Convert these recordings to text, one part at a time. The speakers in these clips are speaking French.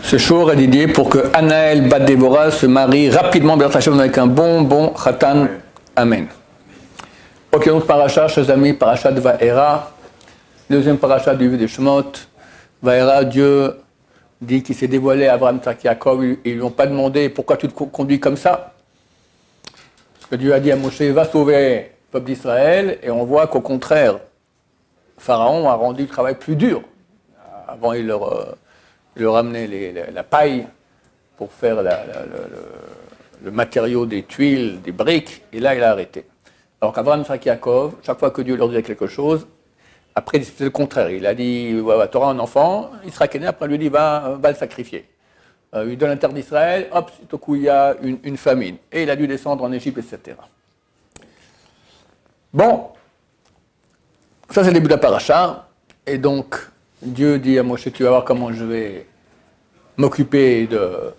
ce jour est dédié pour que Anaël Bat Déborah se marie rapidement avec un bon Khatan. Amen. Ok, donc paracha, chers amis, paracha de Vaera, deuxième paracha du livre des Shemot. Vaera, Dieu dit qu'il s'est dévoilé à Abraham, Isaac, Jacob. Ils ne lui ont pas demandé pourquoi tu te conduis comme ça. Parce que Dieu a dit à Moshe, va sauver le peuple d'Israël, et on voit qu'au contraire, Pharaon a rendu le travail plus dur. Avant, il leur amenait la paille pour faire le matériau des tuiles, des briques, et là, il a arrêté. Alors qu'Abraham, Isaac, Jacob, chaque fois que Dieu leur disait quelque chose, après, c'est le contraire. Il a dit, tu auras un enfant, il sera né, après, il lui dit, va le sacrifier. Il donne la terre d'Israël, hop, tout au coup, il y a une famine. Et il a dû descendre en Égypte, etc. Bon, ça c'est le début de la paracha. Et donc, Dieu dit à Moshe, tu vas voir comment je vais m'occuper de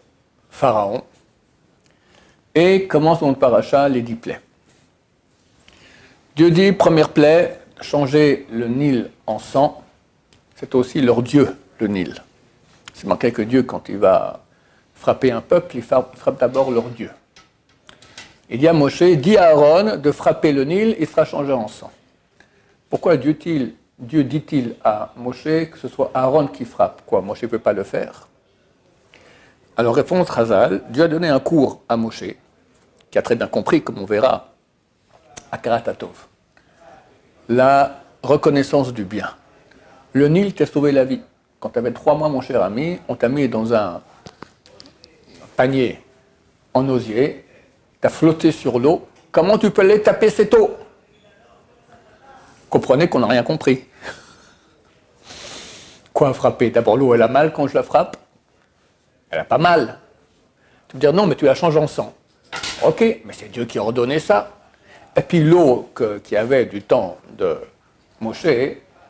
Pharaon. Et commence dans le paracha les 10 plaies. Dieu dit, première plaie, changer le Nil en sang. C'est aussi leur Dieu, le Nil. C'est marqué que Dieu, quand il va frapper un peuple, il frappe d'abord leur Dieu. Il dit à Moshe, dis à Aaron de frapper le Nil, il sera changé en sang. Pourquoi Dieu dit-il à Moshe que ce soit Aaron qui frappe? Quoi, Moshe ne peut pas le faire? Alors, réponse Chazal, Dieu a donné un cours à Moshe, qui a très bien compris, comme on verra, à Karatatov. La reconnaissance du bien. Le Nil t'a sauvé la vie. Quand tu avais 3 mois, mon cher ami, on t'a mis dans un panier en osier, tu as flotté sur l'eau. Comment tu peux aller taper cette eau? Comprenez qu'on n'a rien compris. Quoi frapper? D'abord, l'eau, elle a mal quand je la frappe? Elle a pas mal. Tu veux dire, non, mais tu la changes en sang. Ok, mais c'est Dieu qui a ordonné ça. Et puis l'eau qu'il y avait du temps de Moshe,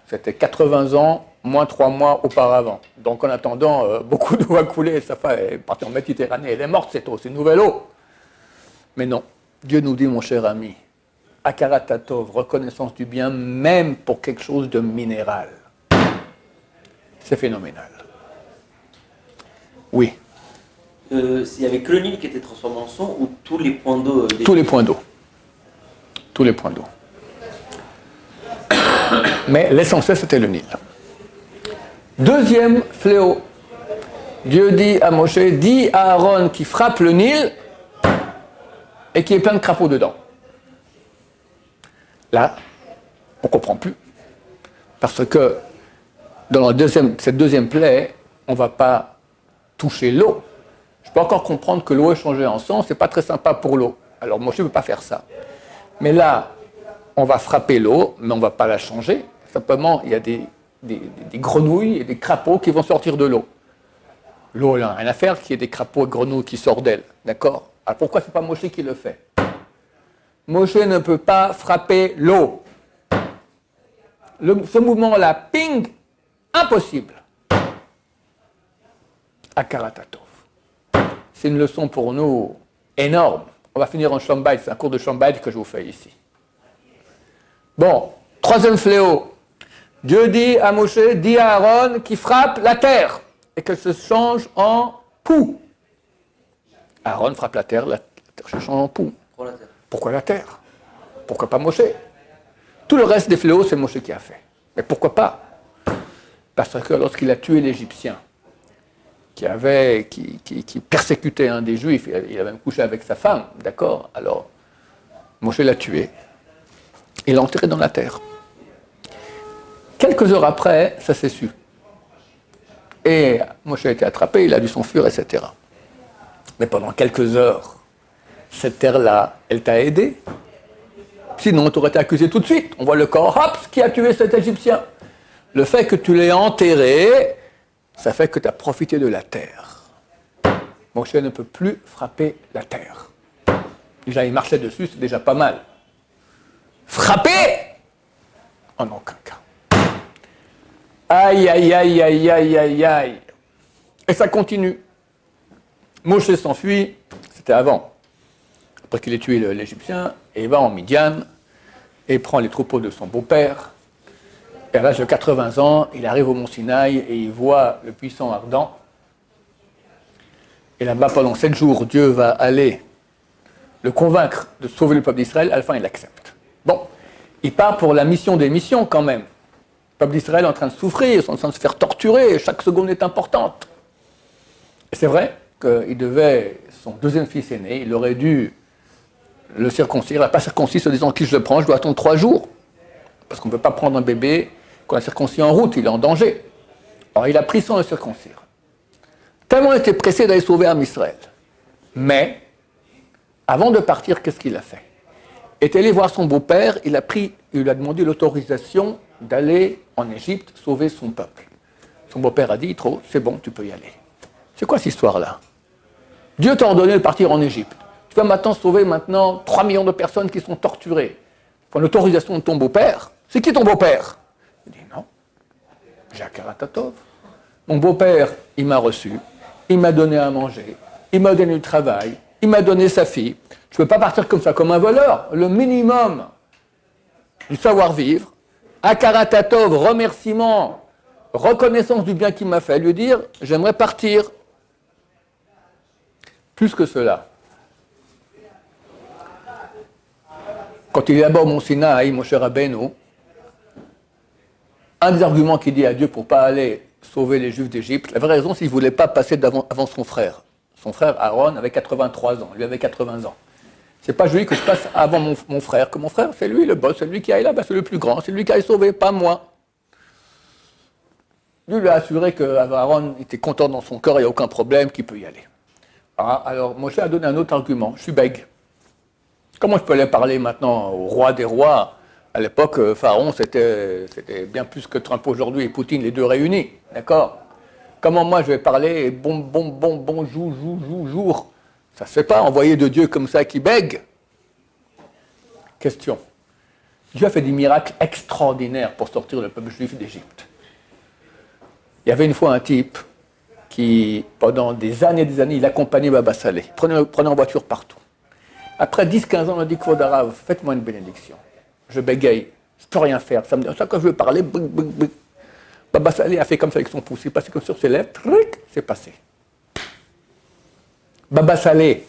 c'était 80 ans, moins 3 mois auparavant. Donc en attendant, beaucoup d'eau a coulé, sa femme est partie en Méditerranée, elle est morte cette eau, c'est une nouvelle eau. Mais non, Dieu nous dit, mon cher ami, Akaratatov, reconnaissance du bien, même pour quelque chose de minéral. C'est phénoménal. Oui. Il n'y avait que le Nil qui était transformé en sang ou tous les points d'eau Tous les points d'eau. Tous les points d'eau. Mais l'essentiel, c'était le Nil. Deuxième fléau. Dieu dit à Moshe, dis à Aaron qui frappe le Nil et qui est plein de crapauds dedans. Là, on ne comprend plus. Parce que dans cette deuxième plaie, on ne va pas toucher l'eau. Je peux encore comprendre que l'eau est changée en sang, ce n'est pas très sympa pour l'eau. Alors Moshe ne veut pas faire ça. Mais là, on va frapper l'eau, mais on ne va pas la changer. Simplement, il y a des grenouilles et des crapauds qui vont sortir de l'eau. L'eau, elle n'a rien à faire qu'il y ait des crapauds et grenouilles qui sortent d'elle. D'accord? Alors pourquoi ce n'est pas Moshe qui le fait? Moshe ne peut pas frapper l'eau. Ce mouvement-là, ping, impossible. Akaratatov. C'est une leçon pour nous énorme. On va finir en Shambhaï, c'est un cours de Shambhaï que je vous fais ici. Bon, troisième fléau. Dieu dit à Moshe, dis à Aaron qui frappe la terre et qu'elle se change en poux. Aaron frappe la terre se change en poux. Pourquoi la terre? Pourquoi pas Moshe? Tout le reste des fléaux, c'est Moshe qui a fait. Mais pourquoi pas? Parce que lorsqu'il a tué l'Égyptien, qui persécutait un des Juifs, il a même couché avec sa femme, d'accord? Alors, Moshe l'a tué, il l'a enterré dans la terre. Quelques heures après, ça s'est su. Et Moshe a été attrapé, il a dû s'enfuir, etc. Mais pendant quelques heures, cette terre-là, elle t'a aidé. Sinon, tu aurais été accusé tout de suite. On voit le corps, hop, qui a tué cet Égyptien. Le fait que tu l'aies enterré, ça fait que tu as profité de la terre. Moshe ne peut plus frapper la terre. Déjà, il marchait dessus, c'est déjà pas mal. Frapper? En aucun cas. Aïe, aïe, aïe, aïe, aïe, aïe, aïe. Et ça continue. Moshe s'enfuit, c'était avant. Après qu'il ait tué l'Égyptien, et il va en Midian, et prend les troupeaux de son beau-père. Et à l'âge de 80 ans, il arrive au mont Sinaï et il voit le puissant ardent Et là-bas, pendant 7 jours, Dieu va aller le convaincre de sauver le peuple d'Israël. À la fin, il accepte. Bon, il part pour la mission des missions quand même. Le peuple d'Israël est en train de souffrir, ils sont en train de se faire torturer, chaque seconde est importante. Et c'est vrai qu'il devait, son deuxième fils aîné, il aurait dû le circoncire. Il n'a pas circoncis en disant qui je le prends, je dois attendre 3 jours. Parce qu'on ne peut pas prendre un bébé qu'on a circoncis en route, il est en danger. Alors il a pris sans le circoncire. Tellement il était pressé d'aller sauver Am Israël. Mais, avant de partir, qu'est-ce qu'il a fait? Il est allé voir son beau-père, il lui a demandé l'autorisation d'aller en Égypte sauver son peuple. Son beau-père a dit, trop, c'est bon, tu peux y aller. C'est quoi cette histoire-là? Dieu t'a ordonné de partir en Égypte. Tu vas maintenant sauver 3 millions de personnes qui sont torturées. Pour l'autorisation de ton beau-père. C'est qui ton beau-père? Il dit, non, Jacques Aratatov. Mon beau-père, il m'a reçu, il m'a donné à manger, il m'a donné du travail, il m'a donné sa fille. Je ne peux pas partir comme ça, comme un voleur. Le minimum du savoir-vivre, Akaratatov, remerciement, reconnaissance du bien qu'il m'a fait, lui dire, j'aimerais partir. Plus que cela. Quand il est là-bas au Mont Sinaï, mon cher Rabbeinu, un des arguments qu'il dit à Dieu pour ne pas aller sauver les Juifs d'Égypte, la vraie raison, c'est qu'il ne voulait pas passer avant son frère. Son frère Aaron avait 83 ans, lui avait 80 ans. C'est pas joli que je passe avant mon frère, que mon frère, c'est lui le boss, c'est lui qui aille là-bas, c'est le plus grand, c'est lui qui aille sauver, pas moi. Dieu lui a assuré qu'Aaron était content dans son cœur, il n'y a aucun problème, qu'il peut y aller. Alors Moshe a donné un autre argument, je suis bègue. Comment je peux aller parler maintenant au roi des rois? À l'époque, Pharaon, c'était bien plus que Trump aujourd'hui et Poutine, les deux réunis, d'accord? Comment moi je vais parler bonjour. Ça ne se fait pas, envoyer de Dieu comme ça qui bègue. Question. Dieu a fait des miracles extraordinaires pour sortir le peuple juif d'Égypte. Il y avait une fois un type qui, pendant des années, il accompagnait Baba Salé. Prenait en voiture partout. Après 10-15 ans, on a dit qu'il faut d'arabe, faites-moi une bénédiction. Je bégaye, je ne peux rien faire. Ça me dit, chaque fois que je veux parler, Baba Salé a fait comme ça avec son pouce. Il est passé comme sur ses lèvres, c'est passé. Baba Salé,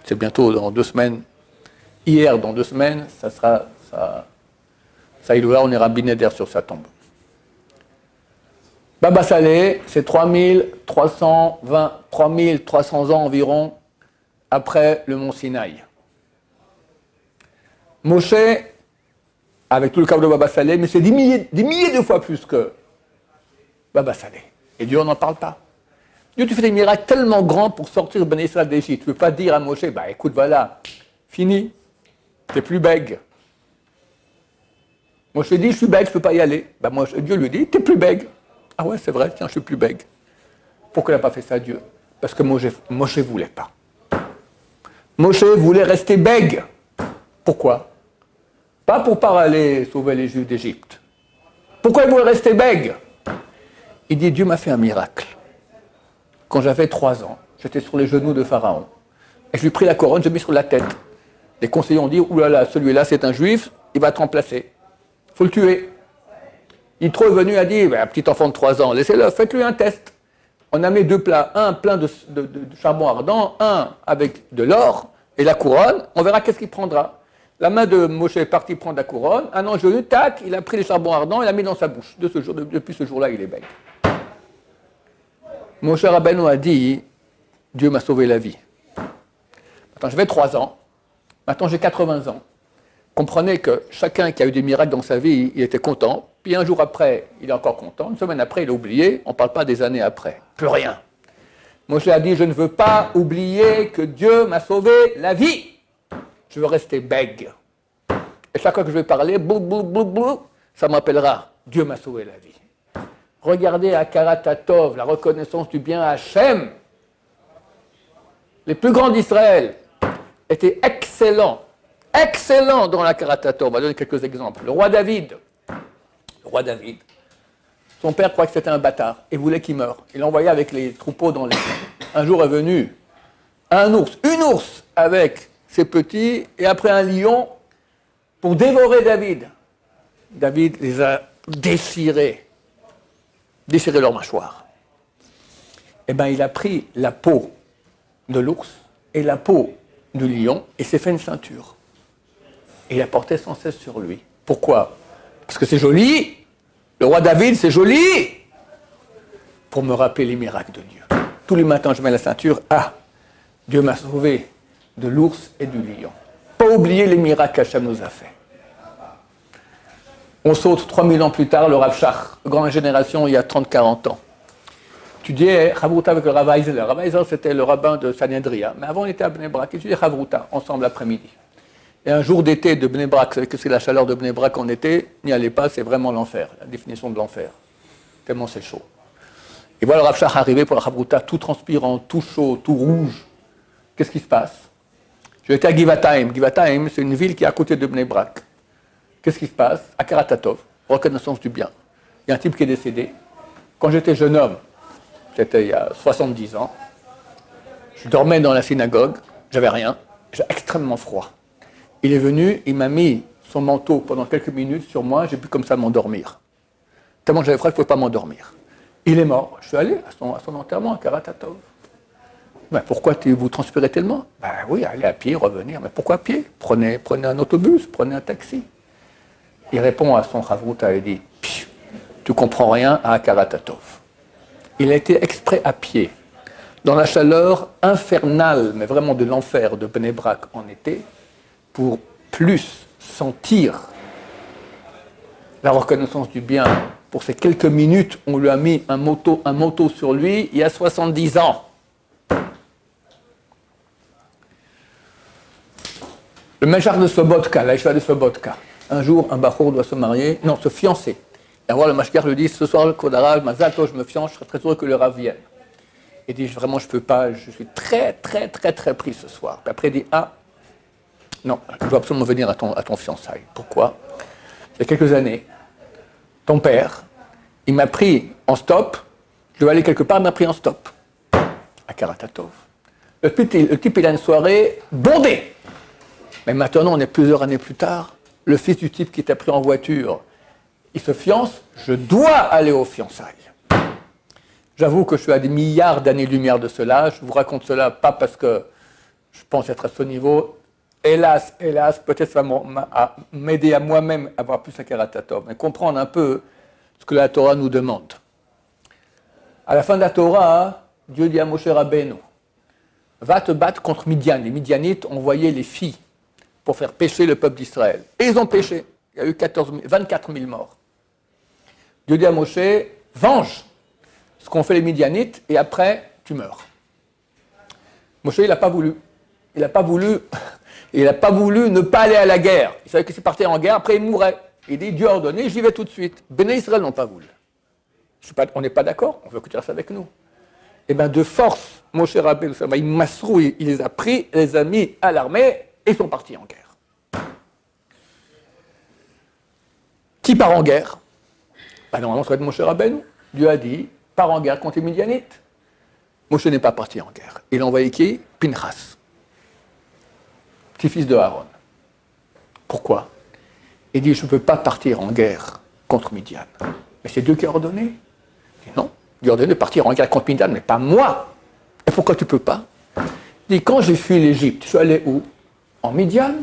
c'est bientôt dans 2 semaines. Hier, dans 2 semaines, ça sera, ça il on ira Binéder sur sa tombe. Baba Salé, c'est 3300 ans environ après le mont Sinaï. Moshe, avec tout le cas de Baba Salé, mais c'est des milliers de fois plus que Baba Salé. Et Dieu, on n'en parle pas. Dieu, tu fais des miracles tellement grands pour sortir Ben Israël d'Égypte. Tu ne peux pas dire à Moshe, bah écoute, voilà, fini, t'es plus bègue. Moshe dit, je suis bègue, je ne peux pas y aller. Bah, Dieu lui dit, t'es plus bègue. Ah ouais, c'est vrai, tiens, je suis plus bègue. Pourquoi il n'a pas fait ça, Dieu? Parce que Moshe ne voulait pas. Moshe voulait rester bègue. Pourquoi? Pas pour pas aller sauver les Juifs d'Égypte. Pourquoi il voulait rester bègue? Il dit, Dieu m'a fait un miracle. Quand j'avais 3 ans, j'étais sur les genoux de Pharaon. Et je lui ai pris la couronne, je l'ai mis sur la tête. Les conseillers ont dit, oulala, celui-là c'est un Juif, il va te remplacer. Il faut le tuer. Yitro est venu et a dit, un petit enfant de 3 ans, laissez-le, faites-lui un test. On a mis 2 plats, un plein de charbon ardent, un avec de l'or et la couronne, on verra qu'est-ce qu'il prendra. La main de Moshe est partie prendre la couronne, un ange venu, tac, il a pris les charbons ardents et l'a mis dans sa bouche. Depuis ce jour-là, il est bègue. Moshe Rabbeinu a dit, Dieu m'a sauvé la vie. Maintenant, j'avais 3 ans, maintenant j'ai 80 ans. Comprenez que chacun qui a eu des miracles dans sa vie, il était content, puis un jour après, il est encore content, une semaine après, il a oublié, on ne parle pas des années après, plus rien. Moshe a dit, je ne veux pas oublier que Dieu m'a sauvé la vie. Je veux rester bègue. Et chaque fois que je vais parler, ça m'appellera, Dieu m'a sauvé la vie. Regardez Akarat Tatov, la reconnaissance du bien à Hachem. Les plus grands d'Israël étaient excellents dans l'Akarat Tatov. On va donner quelques exemples. Le roi David, son père croyait que c'était un bâtard et voulait qu'il meure. Il l'envoyait avec les troupeaux dans les champs. Un jour est venu une ours avec ses petits et après un lion pour dévorer David. David les a déchirés leur mâchoire. eh ben, il a pris la peau de l'ours et la peau du lion et s'est fait une ceinture. Et il la portait sans cesse sur lui. Pourquoi? Parce que c'est joli. Le roi David, c'est joli. Pour me rappeler les miracles de Dieu. Tous les matins, je mets la ceinture. Ah, Dieu m'a sauvé de l'ours et du lion. Pas oublier les miracles qu'Hachem nous a fait. On saute 3000 ans plus tard, le Rav Shach, grande génération, il y a 30-40 ans. Tu dis Chavruta avec le Rav Eisler. Le Rav Eisler, c'était le rabbin de Sanhedria. Mais avant, on était à Bnei Brak. Et tu dis Chavruta, ensemble l'après-midi. Et un jour d'été de Bnei Brak, vous savez que c'est la chaleur de Bnei Brak en été, n'y allez pas, c'est vraiment l'enfer, la définition de l'enfer. Tellement c'est chaud. Et voilà le Rav Shach arrivé pour la Chavruta, tout transpirant, tout chaud, tout rouge. Qu'est-ce qui se passe? J'étais à Givatayim. Givatayim, c'est une ville qui est à côté de Bnei Brak. Qu'est-ce qui se passe? À Karatatov, reconnaissance du bien. Il y a un type qui est décédé. Quand j'étais jeune homme, c'était il y a 70 ans, je dormais dans la synagogue, j'avais rien, j'avais extrêmement froid. Il est venu, il m'a mis son manteau pendant quelques minutes sur moi, j'ai pu comme ça m'endormir. Tellement j'avais froid, je ne pouvais pas m'endormir. Il est mort, je suis allé à son enterrement à Karatatov. Ben, pourquoi vous transpirez tellement? Ben oui, allez à pied, revenir. Mais pourquoi à pied? Prenez un autobus, prenez un taxi. Il répond à son Chavruta et dit « Tu comprends rien à Karatatov. » Il a été exprès à pied, dans la chaleur infernale, mais vraiment de l'enfer de Bnei Brak en été, pour plus sentir la reconnaissance du bien. Pour ces quelques minutes, on lui a mis un manteau sur lui il y a 70 ans. Le Meshach de Sobotka, l'Aïcha de Sobotka. Un jour, un bachour doit se marier, non, se fiancer. Et alors le Mashgiach lui dit, ce soir, le Kodara, Mazal Tov, je me fiance, je serais très heureux que le Rav vienne. Il dit, vraiment, je ne peux pas, je suis très pris ce soir. Puis après, il dit, ah, non, je dois absolument venir à ton fiançailles. Pourquoi? Il y a quelques années, ton père, il m'a pris en stop, je dois aller quelque part, il m'a pris en stop, à Karatatov. Le type, il a une soirée bondée. Mais maintenant, on est plusieurs années plus tard, le fils du type qui t'a pris en voiture, il se fiance, je dois aller aux fiançailles. J'avoue que je suis à des milliards d'années-lumière de cela, je vous raconte cela pas parce que je pense être à ce niveau. Hélas, peut-être ça va m'aider à moi-même à avoir plus à Karatatov, mais comprendre un peu ce que la Torah nous demande. À la fin de la Torah, Dieu dit à Moshe Rabbeinu, va te battre contre Midian. Les Midianites envoyaient les filles pour faire pécher le peuple d'Israël. Et ils ont péché. Il y a eu 24 000 morts. Dieu dit à Moshe, venge ce qu'ont fait les Midianites et après, tu meurs. Moshe, il n'a pas voulu. Il n'a pas voulu ne pas aller à la guerre. Il savait que s'il partait en guerre, après il mourrait. Il dit, Dieu a ordonné, j'y vais tout de suite. Béné Israël n'ont pas voulu. On n'est pas d'accord, on veut que tu restes avec nous. Et bien de force, Moshe Rabbeinu, il les a pris, les a mis à l'armée et ils sont partis en guerre. Qui part en guerre? Normalement, ça va être Moshe Rabbeinu. Dieu a dit, part en guerre contre les Midianites. Moshe n'est pas parti en guerre. Il a envoyé qui? Pinchas, petit-fils de Aaron. Pourquoi? Il dit, je ne peux pas partir en guerre contre Midian. Mais c'est Dieu qui a ordonné. Il dit, non, Dieu a ordonné de partir en guerre contre Midian, mais pas moi. Et pourquoi tu ne peux pas? Il dit, quand j'ai fui l'Égypte, je suis allé où? En Midian.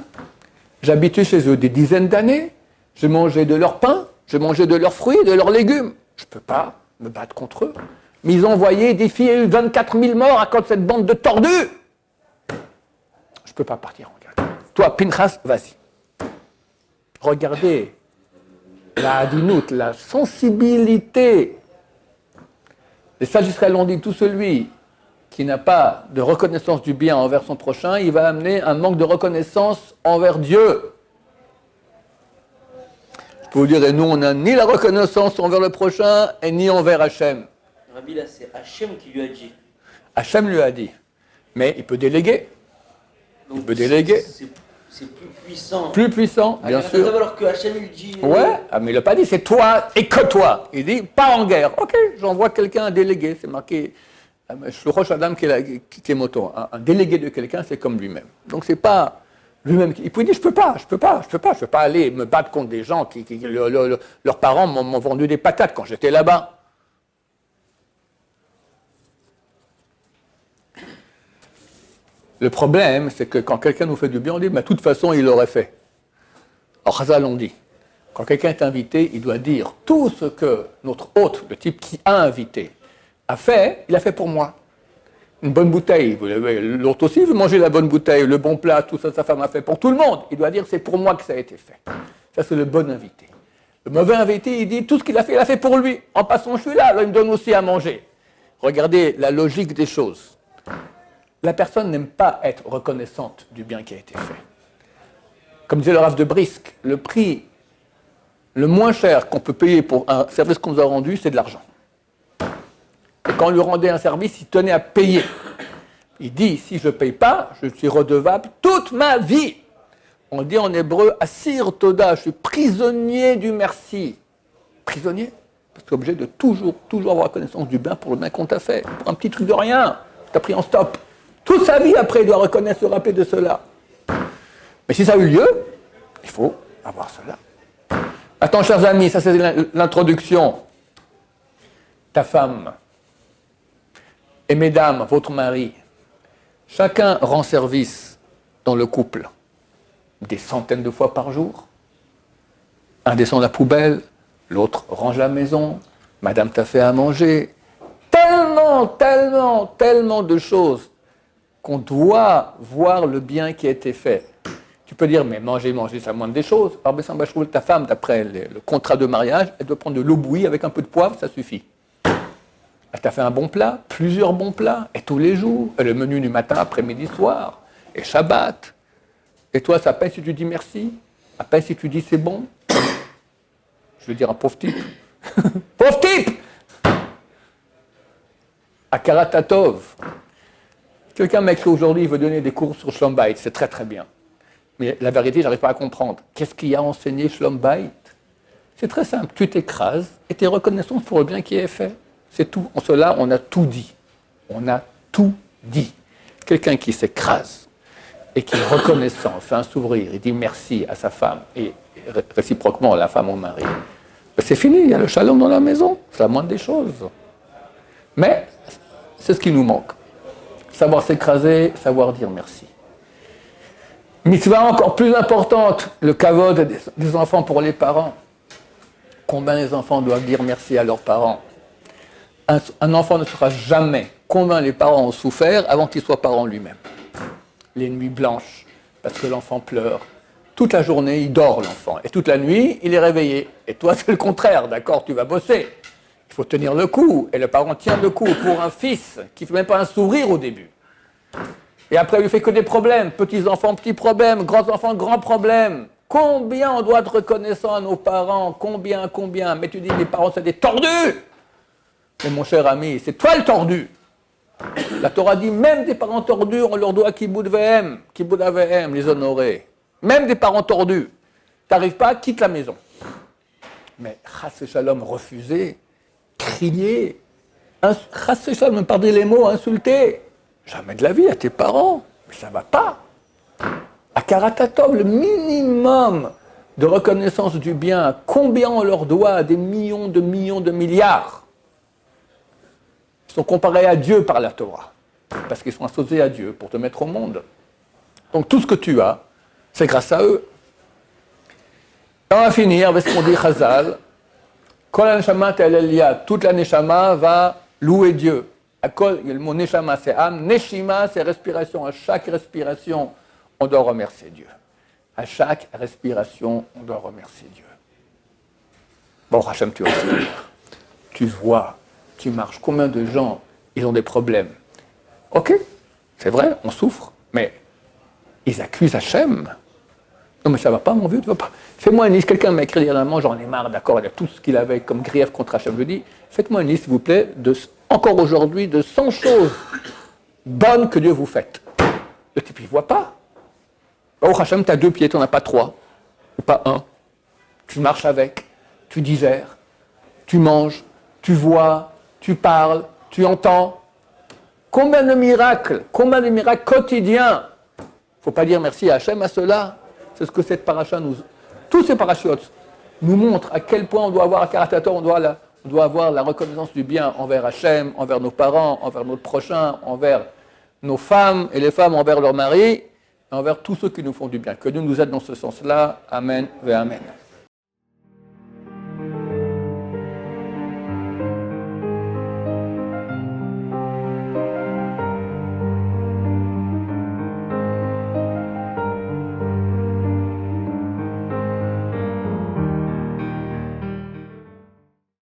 J'habitais chez eux des dizaines d'années. Je mangeais de leur pain, je mangeais de leurs fruits, de leurs légumes. Je ne peux pas me battre contre eux. Mais ils ont envoyé des filles, il y a eu 24 000 morts à cause de cette bande de tordus. Je ne peux pas partir en guerre. Toi, Pinchas, vas-y. Regardez la hadinout, la sensibilité. Les sages d'Israël ont dit, tout celui qui n'a pas de reconnaissance du bien envers son prochain, il va amener un manque de reconnaissance envers Dieu. Je peux vous dire, et nous, on n'a ni la reconnaissance envers le prochain, et ni envers Hachem. Rabbi, là, c'est Hachem qui lui a dit. Hachem lui a dit. Mais il peut déléguer. Donc, il peut déléguer. C'est plus puissant. Plus puissant, bien sûr. Alors que Hachem lui dit... Ouais, mais il n'a pas dit c'est toi et que toi. Il dit pas en guerre. Ok, j'envoie quelqu'un, un délégué. C'est marqué, Shluchosh Adam qui est moto. Un délégué de quelqu'un, c'est comme lui-même. Donc c'est pas lui-même qui... Il peut dire je peux pas aller me battre contre des gens leurs parents m'ont vendu des patates quand j'étais là-bas. Le problème, c'est que quand quelqu'un nous fait du bien, on dit, mais de toute façon, il l'aurait fait. Alors, Chazal, on dit, quand quelqu'un est invité, il doit dire tout ce que notre hôte, le type qui a invité, a fait, il a fait pour moi. Une bonne bouteille, l'autre aussi veut manger la bonne bouteille, le bon plat, tout ça, sa femme a fait pour tout le monde. Il doit dire, c'est pour moi que ça a été fait. Ça, c'est le bon invité. Le mauvais invité, il dit, tout ce qu'il a fait pour lui. En passant, je suis là, alors il me donne aussi à manger. Regardez la logique des choses. La personne n'aime pas être reconnaissante du bien qui a été fait. Comme disait le Rav de Brisk, le prix le moins cher qu'on peut payer pour un service qu'on nous a rendu, c'est de l'argent. Et quand on lui rendait un service, il tenait à payer. Il dit, si je ne paye pas, je suis redevable toute ma vie. On dit en hébreu, Asir Toda, je suis prisonnier du merci. Prisonnier? Parce que tu es obligé de toujours avoir connaissance du bien pour le bien qu'on t'a fait. Pour un petit truc de rien, tu as pris en stop. Toute sa vie après, il doit reconnaître, se rappeler de cela. Mais si ça a eu lieu, il faut avoir cela. Attends, chers amis, ça c'est l'introduction. Ta femme et mesdames, votre mari, chacun rend service dans le couple des centaines de fois par jour. Un descend la poubelle, l'autre range la maison, madame t'a fait à manger. Tellement de choses qu'on doit voir le bien qui a été fait. Tu peux dire, mais manger, c'est la moindre des choses. Alors, ta femme, d'après le contrat de mariage, elle doit prendre de l'eau bouillie avec un peu de poivre, ça suffit. Elle t'a fait un bon plat, plusieurs bons plats, et tous les jours, et le menu du matin, après-midi, soir, et Shabbat. Et toi, ça peine si tu dis merci, à peine si tu dis c'est bon. Je veux dire un pauvre type. Pauvre type! Akara Tatov. Quelqu'un m'a écrit aujourd'hui, il veut donner des cours sur Shalom Bayit, c'est très très bien. Mais la vérité, je n'arrive pas à comprendre. Qu'est-ce qu'il y a enseigné Shalom Bayit? C'est très simple, tu t'écrases et tu es reconnaissant pour le bien qui est fait. C'est tout. En cela, on a tout dit. On a tout dit. Quelqu'un qui s'écrase et qui est reconnaissant, fait un sourire, il dit merci à sa femme et réciproquement à la femme au mari. C'est fini, il y a le shalom dans la maison, c'est la moindre des choses. Mais c'est ce qui nous manque. Savoir s'écraser, savoir dire merci. Mitzvah encore plus importante, le kavod des enfants pour les parents. Combien les enfants doivent dire merci à leurs parents? Un enfant ne saura jamais combien les parents ont souffert avant qu'il soit parent lui-même. Les nuits blanches, parce que l'enfant pleure. Toute la journée, il dort, l'enfant. Et toute la nuit, il est réveillé. Et toi, c'est le contraire, d'accord? Tu vas bosser. Il faut tenir le coup. Et le parent tient le coup pour un fils qui ne fait même pas un sourire au début. Et après, il lui fait que des problèmes. Petits-enfants, petits problèmes. Grands-enfants, grands problèmes. Combien on doit être reconnaissant à nos parents? Combien? Mais tu dis, les parents, c'est des tordus. Mais mon cher ami, c'est toi le tordu. La Torah dit, même des parents tordus, on leur doit kibbud avehem, les honorer. Même des parents tordus. T'arrives pas, quitte la maison. Mais chas shalom, refuser, crier, chas shalom, pardonnez les mots, insulter. Jamais de la vie à tes parents. Mais ça va pas. À Karatatov, le minimum de reconnaissance du bien, combien on leur doit? Des millions de milliards. Ils sont comparés à Dieu par la Torah, parce qu'ils sont associés à Dieu pour te mettre au monde. Donc tout ce que tu as, c'est grâce à eux. Et on va finir avec ce qu'on dit Chazal. Kol ha-neshama te'alel, toute la neshama va louer Dieu. Le mot neshama, c'est âme. Neshima, c'est respiration. À chaque respiration, on doit remercier Dieu. À chaque respiration, on doit remercier Dieu. Bon, Hachem, tu respires. Tu vois. Tu marches, combien de gens, ils ont des problèmes? Ok, c'est vrai, on souffre, mais ils accusent Hachem. Non mais ça va pas mon vieux, tu vas pas. Fais-moi une liste, quelqu'un m'a écrit dernièrement, j'en ai marre, d'accord, il y a tout ce qu'il avait comme grief contre Hachem. Je lui dis, faites-moi une liste, s'il vous plaît, encore aujourd'hui, de 100 choses bonnes que Dieu vous fait. Le type, il ne voit pas. Oh Hachem, tu as 2 pieds, tu n'en as pas 3, ou pas 1. Tu marches avec, tu digères, tu manges, tu vois, tu parles, tu entends. Combien de miracles quotidiens. Il ne faut pas dire merci à Hachem à cela. C'est ce que cette paracha nous... Tous ces parachutes nous montrent à quel point on doit avoir à Karatator, on doit avoir la reconnaissance du bien envers Hachem, envers nos parents, envers notre prochain, envers nos femmes et les femmes envers leurs maris, et envers tous ceux qui nous font du bien. Que Dieu nous aide dans ce sens-là. Amen et Amen.